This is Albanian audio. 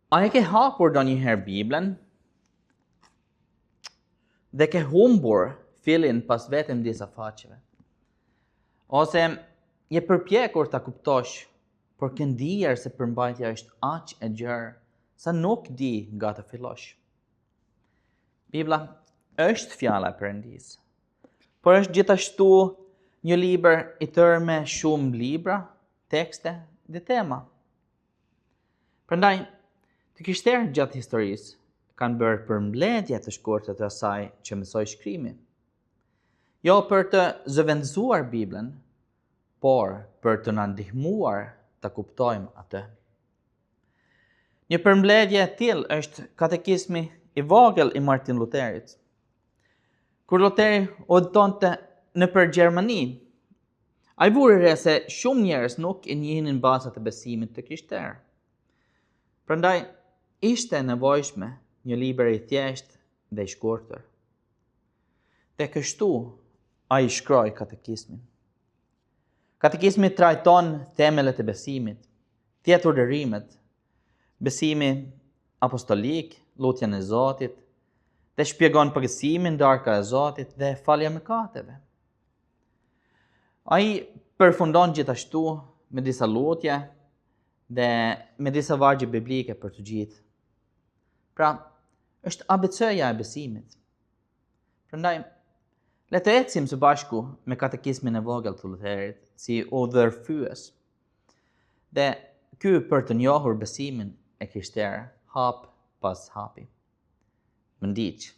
A e ke hapur ndonjëherë Biblen dhe ke humbur fillin pas vetëm disa faqeve? Ose je përpjekur ta kuptosh, por ke ndier se përmbajtja është aq e gjerë sa nuk di nga të fillosh. Bibla është fjala e Perëndisë, por është gjithashtu një libër i tërë me shumë libra, tekste dhe tema. Prandaj, të krishterët gjatë historisë kanë bërë përmbledhje të shkurtër të asaj që mësoi shkrimi. Jo për të zëvendësuar Biblen, por për të na ndihmuar ta kuptojmë atë. Një përmbledhje e tillë është katekizmi i vogël i Martin Lutherit. Kur Luteri udhëtonte nëpër Gjermani, ai vuri re se shumë njerëz nuk e njihnin bazat e besimit të krishterë. Prandaj ishte nevojshme një libër i thjeshtë dhe i shkurtër. Dhe kështu ai shkroi katekizmin. Katekizmi trajton themelet e besimit, thjeturdhërimet, besimi apostolik, lutjen e Zotit, dhe shpjegon përgësimin, darka e Zotit dhe falja mëkateve. Ai përfundon gjithashtu me disa lutje dhe me disa vargje biblike për të gjithë. Pra, është ABC-ja e besimit. Prandaj, le të ecim së bashku me katekizmin e vogël të Lutherit si udhërfyes. Dhe ky për të njohur besimin e krishterë hap pas hapi. Më ndiq.